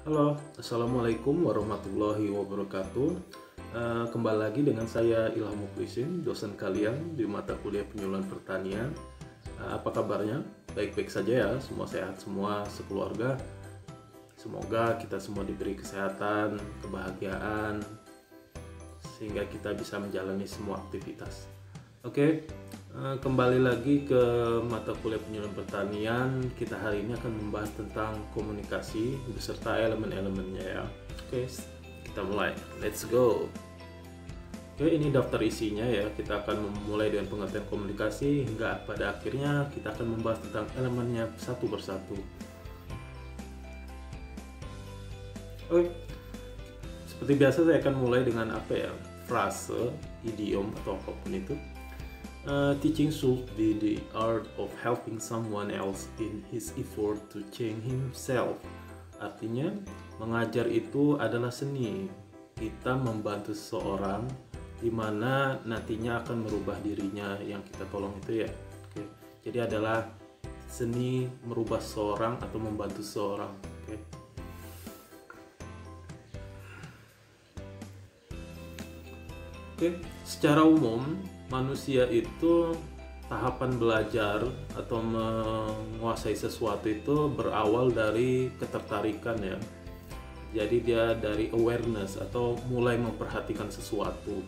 Halo, Assalamualaikum warahmatullahi wabarakatuh. Kembali lagi dengan saya Ilham Muklisin, dosen kalian di mata kuliah penyuluhan pertanian. Apa kabarnya? Baik-baik saja ya, semua sehat semua sekeluarga. Semoga kita semua diberi kesehatan, kebahagiaan, sehingga kita bisa menjalani semua aktivitas. Oke, kembali lagi ke mata kuliah penyuluhan pertanian. Kita hari ini akan membahas tentang komunikasi beserta elemen-elemennya ya. Oke, kita mulai. Let's go. Oke, ini daftar isinya ya. Kita akan memulai dengan pengertian komunikasi hingga pada akhirnya kita akan membahas tentang elemennya satu persatu. Oke, seperti biasa saya akan mulai dengan apa ya? Frase, idiom atau apapun itu. Teaching should be the art of helping someone else in his effort to change himself. Artinya, mengajar itu adalah seni. Kita membantu seseorang di mana nantinya akan merubah dirinya yang kita tolong itu ya. Oke. Jadi adalah seni merubah seseorang atau membantu seseorang. Oke. Oke, secara umum manusia itu tahapan belajar atau menguasai sesuatu itu berawal dari ketertarikan ya. Jadi dia dari awareness atau mulai memperhatikan sesuatu.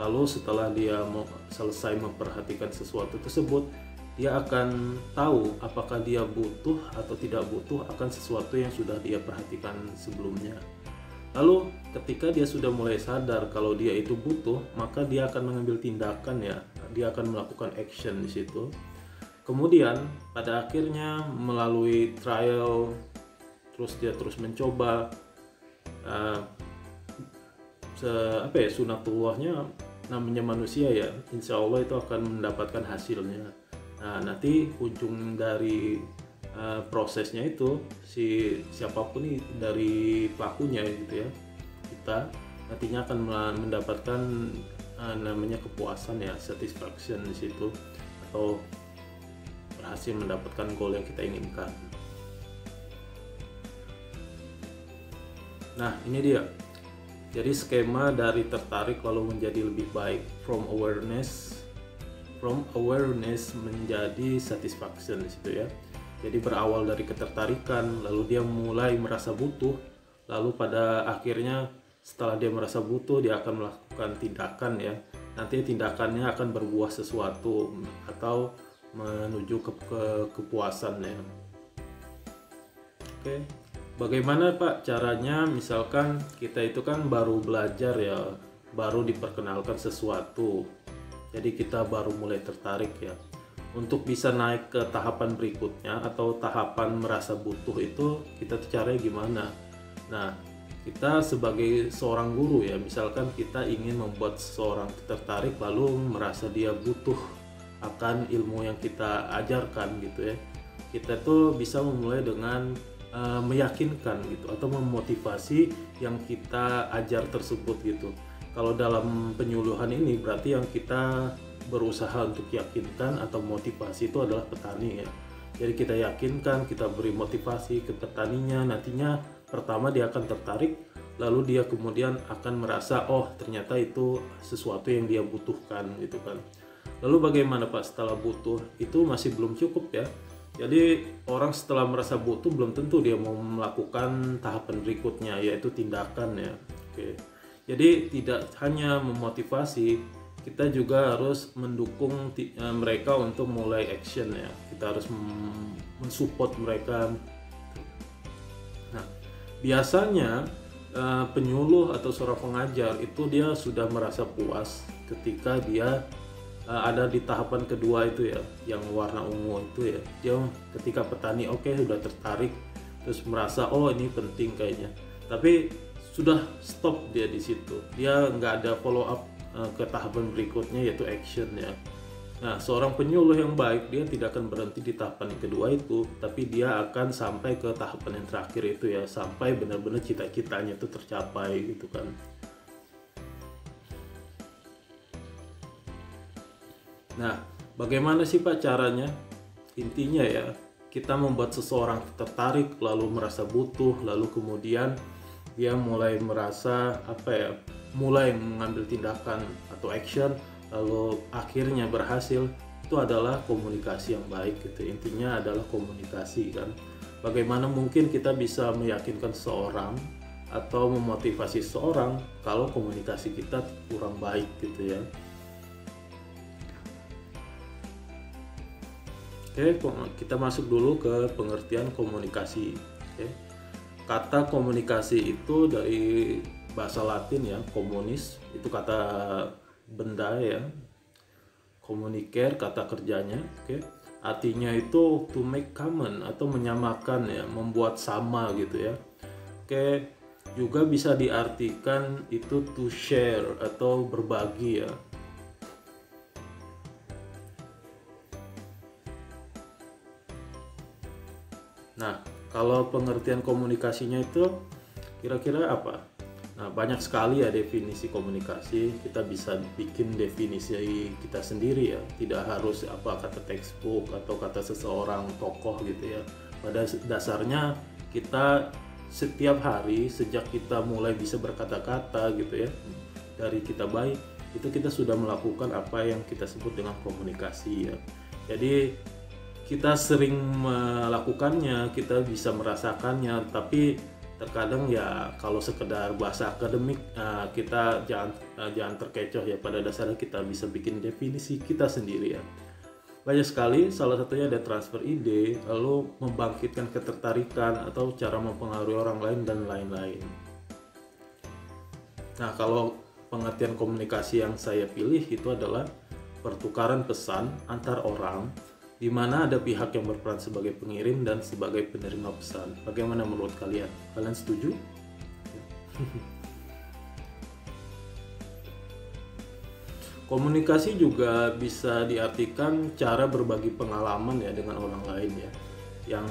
Lalu setelah dia selesai memperhatikan sesuatu tersebut, dia akan tahu apakah dia butuh atau tidak butuh akan sesuatu yang sudah dia perhatikan sebelumnya. Lalu ketika dia sudah mulai sadar kalau dia itu butuh, maka dia akan mengambil tindakan ya. Dia akan melakukan action di situ. Kemudian pada akhirnya melalui trial, terus dia terus mencoba. Sunatullahnya namanya manusia ya. Insya Allah itu akan mendapatkan hasilnya. Nah, nanti ujung dari prosesnya itu siapapun nih dari pelakunya gitu ya, kita nantinya akan mendapatkan namanya kepuasan ya, satisfaction di situ, atau berhasil mendapatkan goal yang kita inginkan. Nah, ini dia. Jadi skema dari tertarik lalu menjadi lebih baik, from awareness menjadi satisfaction di situ ya. Jadi berawal dari ketertarikan, lalu dia mulai merasa butuh, lalu pada akhirnya setelah dia merasa butuh, dia akan melakukan tindakan ya. Nanti tindakannya akan berbuah sesuatu atau menuju ke kepuasan ya. Oke, bagaimana Pak caranya? Misalkan kita itu kan baru belajar ya, baru diperkenalkan sesuatu, jadi kita baru mulai tertarik ya. Untuk bisa naik ke tahapan berikutnya atau tahapan merasa butuh itu kita tuh caranya gimana? Nah, kita sebagai seorang guru ya, misalkan kita ingin membuat seseorang tertarik lalu merasa dia butuh akan ilmu yang kita ajarkan gitu ya. Kita tuh bisa memulai dengan meyakinkan gitu atau memotivasi yang kita ajar tersebut gitu. Kalau dalam penyuluhan ini berarti yang kita berusaha untuk yakinkan atau motivasi itu adalah petani ya. Jadi kita yakinkan, kita beri motivasi ke petaninya, nantinya pertama dia akan tertarik, lalu dia kemudian akan merasa oh ternyata itu sesuatu yang dia butuhkan gitu kan. Lalu bagaimana Pak setelah butuh? Itu masih belum cukup ya. Jadi orang setelah merasa butuh belum tentu dia mau melakukan tahapan berikutnya, yaitu tindakan ya. Oke. Jadi tidak hanya memotivasi, kita juga harus mendukung mereka untuk mulai action ya. Kita harus mensupport mereka. Nah, biasanya penyuluh atau seorang pengajar itu dia sudah merasa puas ketika dia ada di tahapan kedua itu ya, yang warna ungu itu ya. Dia ketika petani sudah tertarik, terus merasa oh ini penting kayaknya. Tapi sudah stop dia di situ. Dia nggak ada follow up ke tahapan berikutnya yaitu action ya. Nah, seorang penyuluh yang baik dia tidak akan berhenti di tahapan kedua itu, tapi dia akan sampai ke tahapan yang terakhir itu ya, sampai benar-benar cita-citanya itu tercapai gitu kan. Nah, bagaimana sih Pak caranya? Intinya ya, kita membuat seseorang tertarik, lalu merasa butuh, lalu kemudian dia mulai merasa mulai mengambil tindakan atau action, lalu akhirnya berhasil. Itu adalah komunikasi yang baik gitu. Intinya adalah komunikasi kan. Bagaimana mungkin kita bisa meyakinkan seseorang atau memotivasi seseorang kalau komunikasi kita kurang baik gitu ya. Oke, kita masuk dulu ke pengertian komunikasi. Oke. Kata komunikasi itu dari bahasa Latin ya, communis, itu kata benda ya. Communicare kata kerjanya, oke. Artinya itu to make common atau menyamakan ya, membuat sama gitu ya. Oke, juga bisa diartikan itu to share atau berbagi ya. Nah, kalau pengertian komunikasinya itu kira-kira apa? Nah, banyak sekali ya definisi komunikasi. Kita bisa bikin definisi kita sendiri ya. Tidak harus kata textbook atau kata seseorang tokoh gitu ya. Pada dasarnya kita setiap hari sejak kita mulai bisa berkata-kata gitu ya, dari kita bayi itu kita sudah melakukan apa yang kita sebut dengan komunikasi ya. Jadi kita sering melakukannya, kita bisa merasakannya, tapi terkadang ya kalau sekedar bahasa akademik kita jangan terkecoh ya. Pada dasarnya kita bisa bikin definisi kita sendiri ya. Banyak sekali, salah satunya ada transfer ide, lalu membangkitkan ketertarikan atau cara mempengaruhi orang lain dan lain-lain. Nah, kalau pengertian komunikasi yang saya pilih itu adalah pertukaran pesan antar orang di mana ada pihak yang berperan sebagai pengirim dan sebagai penerima pesan. Bagaimana menurut kalian? Kalian setuju? Komunikasi juga bisa diartikan cara berbagi pengalaman ya dengan orang lain ya. Yang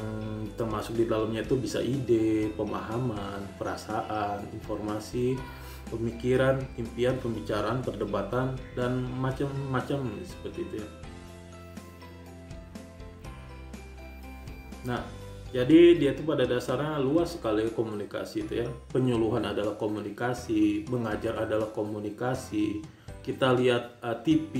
termasuk di dalamnya itu bisa ide, pemahaman, perasaan, informasi, pemikiran, impian, pembicaraan, perdebatan, dan macam-macam seperti itu ya. Nah, jadi dia itu pada dasarnya luas sekali komunikasi itu ya. Penyuluhan adalah komunikasi, mengajar adalah komunikasi. Kita lihat TV,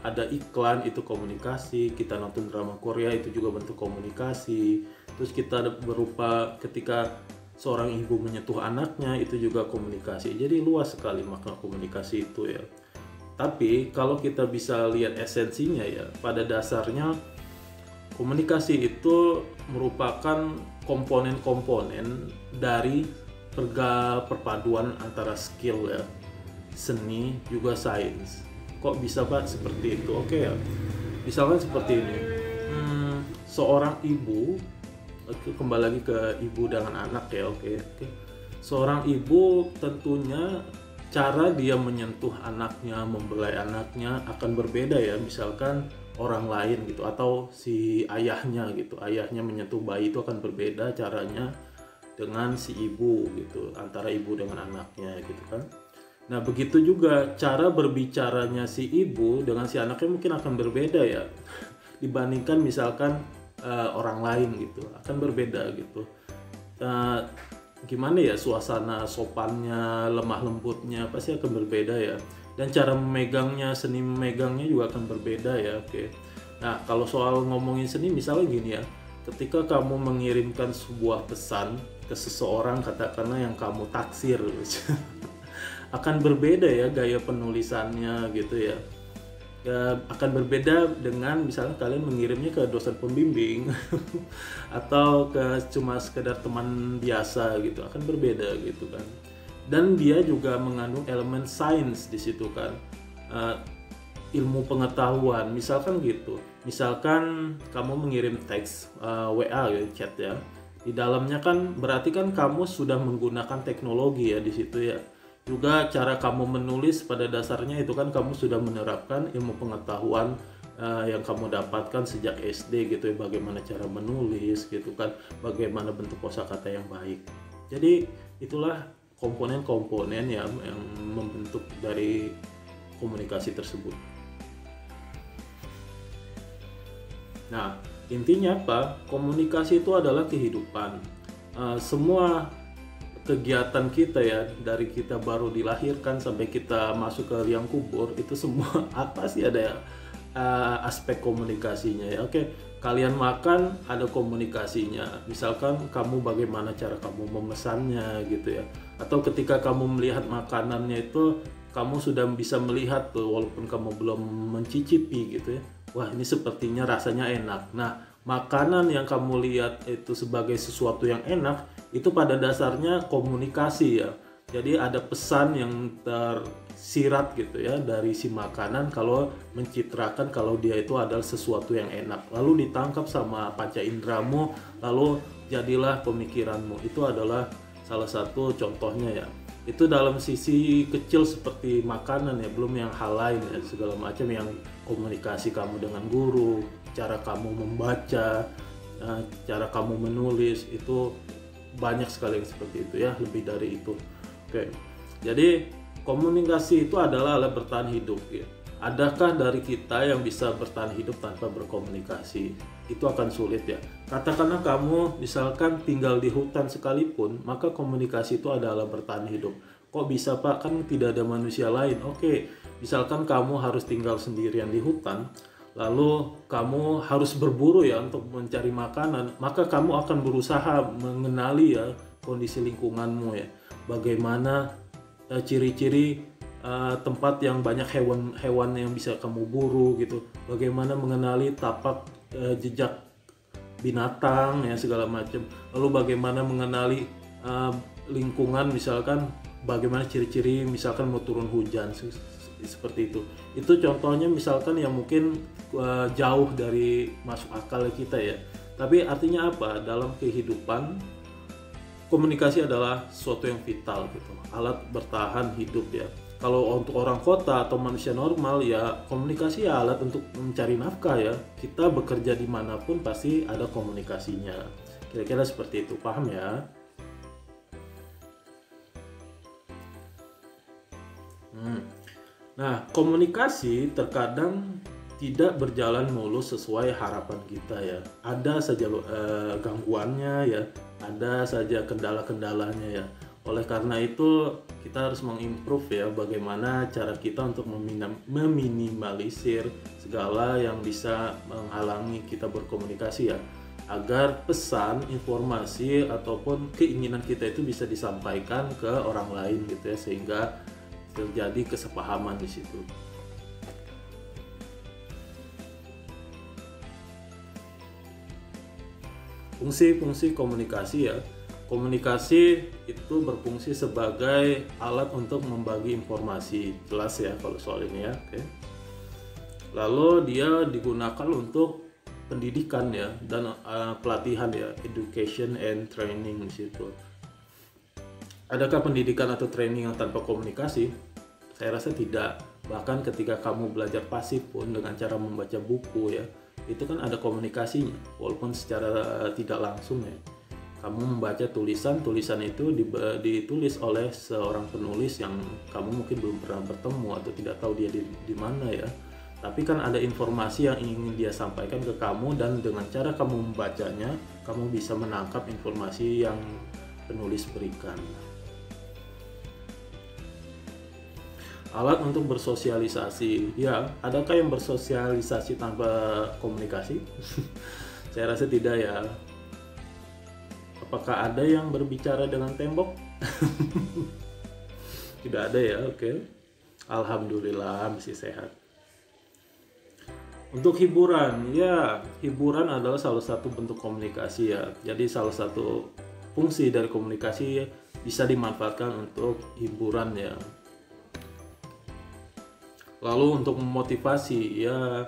ada iklan itu komunikasi. Kita nonton drama Korea itu juga bentuk komunikasi. Terus kita berupa ketika seorang ibu menyentuh anaknya itu juga komunikasi. Jadi luas sekali makna komunikasi itu ya. Tapi kalau kita bisa lihat esensinya ya, pada dasarnya komunikasi itu merupakan komponen-komponen dari perpaduan antara skill ya, seni juga sains. Kok bisa Pak seperti itu? Oke ya, misalkan seperti ini. Seorang ibu, kembali lagi ke ibu dengan anak ya, oke. Seorang ibu tentunya cara dia menyentuh anaknya, membelai anaknya akan berbeda ya. Misalkan orang lain gitu atau si ayahnya gitu, ayahnya menyentuh bayi itu akan berbeda caranya dengan si ibu gitu, antara ibu dengan anaknya gitu kan. Nah begitu juga cara berbicaranya si ibu dengan si anaknya mungkin akan berbeda ya dibandingkan misalkan orang lain gitu, akan berbeda gitu. Gimana ya, suasana sopannya, lemah lembutnya pasti akan berbeda ya. Dan cara memegangnya, seni memegangnya juga akan berbeda ya. Oke. Nah, kalau soal ngomongin seni misalnya gini ya. Ketika kamu mengirimkan sebuah pesan ke seseorang, katakanlah yang kamu taksir akan berbeda ya gaya penulisannya gitu ya. Akan berbeda dengan misalnya kalian mengirimnya ke dosen pembimbing atau ke cuma sekedar teman biasa gitu, akan berbeda gitu kan. Dan dia juga mengandung elemen sains di situ kan, ilmu pengetahuan misalkan gitu. Misalkan kamu mengirim teks WA ya, chat ya, di dalamnya kan berarti kan kamu sudah menggunakan teknologi ya di situ ya. Juga cara kamu menulis pada dasarnya itu kan kamu sudah menerapkan ilmu pengetahuan yang kamu dapatkan sejak SD gitu ya, bagaimana cara menulis gitu kan, bagaimana bentuk kosakata yang baik. Jadi itulah komponen-komponen yang membentuk dari komunikasi tersebut. Nah, Intinya apa? Komunikasi itu adalah kehidupan. Semua kegiatan kita ya, dari kita baru dilahirkan sampai kita masuk ke liang kubur, itu semua apa sih ada ya, aspek komunikasinya ya. Oke, kalian makan ada komunikasinya. Misalkan kamu bagaimana cara kamu memesannya gitu ya. Atau ketika kamu melihat makanannya itu kamu sudah bisa melihat tuh walaupun kamu belum mencicipi gitu ya. Wah, ini sepertinya rasanya enak. Nah, makanan yang kamu lihat itu sebagai sesuatu yang enak itu pada dasarnya komunikasi ya. Jadi ada pesan yang tersirat gitu ya dari si makanan kalau mencitrakan kalau dia itu adalah sesuatu yang enak. Lalu ditangkap sama panca indramu, lalu jadilah pemikiranmu. Itu adalah salah satu contohnya ya. Itu dalam sisi kecil seperti makanan ya, belum yang hal lain ya, segala macam yang komunikasi kamu dengan guru, cara kamu membaca, cara kamu menulis, itu banyak sekali yang seperti itu ya, lebih dari itu. Oke, jadi komunikasi itu adalah alat bertahan hidup ya. Adakah dari kita yang bisa bertahan hidup tanpa berkomunikasi? Itu akan sulit ya. Katakanlah kamu misalkan tinggal di hutan sekalipun, maka komunikasi itu adalah bertahan hidup. Kok bisa Pak? Kan tidak ada manusia lain. Oke, misalkan kamu harus tinggal sendirian di hutan, lalu kamu harus berburu ya untuk mencari makanan, maka kamu akan berusaha mengenali ya kondisi lingkunganmu ya. Bagaimana ciri-ciri tempat yang banyak hewan-hewan yang bisa kamu buru gitu, bagaimana mengenali tapak jejak binatang ya segala macam, lalu bagaimana mengenali lingkungan, misalkan bagaimana ciri-ciri misalkan mau turun hujan seperti itu contohnya misalkan yang mungkin jauh dari masuk akal kita ya, tapi artinya apa, dalam kehidupan komunikasi adalah sesuatu yang vital gitu, alat bertahan hidup ya. Kalau untuk orang kota atau manusia normal ya, komunikasi ya alat untuk mencari nafkah ya. Kita bekerja dimanapun pasti ada komunikasinya. Kira-kira seperti itu, paham ya? Nah, komunikasi terkadang tidak berjalan mulus sesuai harapan kita ya. Ada saja gangguannya ya, ada saja kendala-kendalanya ya. Oleh karena itu kita harus mengimprove ya bagaimana cara kita untuk meminimalisir segala yang bisa menghalangi kita berkomunikasi ya, agar pesan, informasi ataupun keinginan kita itu bisa disampaikan ke orang lain gitu ya, sehingga terjadi kesepahaman di situ. Fungsi-fungsi komunikasi ya. Komunikasi itu berfungsi sebagai alat untuk membagi informasi, jelas ya kalau soal ini ya. Oke. Lalu dia digunakan untuk pendidikan ya dan pelatihan ya, education and training di situ. Adakah pendidikan atau training yang tanpa komunikasi? Saya rasa tidak. Bahkan ketika kamu belajar pasif pun dengan cara membaca buku ya, itu kan ada komunikasinya walaupun secara tidak langsung ya. Kamu membaca tulisan itu ditulis oleh seorang penulis yang kamu mungkin belum pernah bertemu atau tidak tahu dia di mana ya. Tapi kan ada informasi yang ingin dia sampaikan ke kamu, dan dengan cara kamu membacanya, kamu bisa menangkap informasi yang penulis berikan. Alat untuk bersosialisasi, ya, adakah yang bersosialisasi tanpa komunikasi? Saya rasa tidak ya. Apakah ada yang berbicara dengan tembok? Tidak ada ya, oke. Alhamdulillah masih sehat. Untuk hiburan, ya, hiburan adalah salah satu bentuk komunikasi ya. Jadi salah satu fungsi dari komunikasi bisa dimanfaatkan untuk hiburan ya. Lalu untuk memotivasi, ya,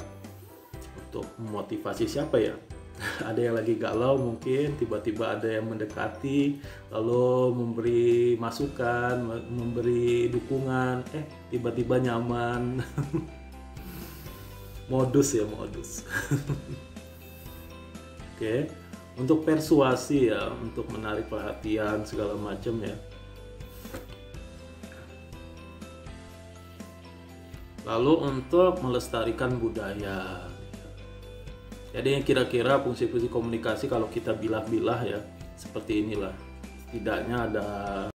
untuk memotivasi siapa ya? Ada yang lagi galau mungkin, tiba-tiba ada yang mendekati, lalu memberi masukan, memberi dukungan, tiba-tiba nyaman. Modus ya, modus. Oke, untuk persuasi ya, untuk menarik perhatian segala macam ya. Lalu untuk melestarikan budaya Jadi kira-kira fungsi-fungsi komunikasi kalau kita bilah-bilah ya seperti inilah. Setidaknya ada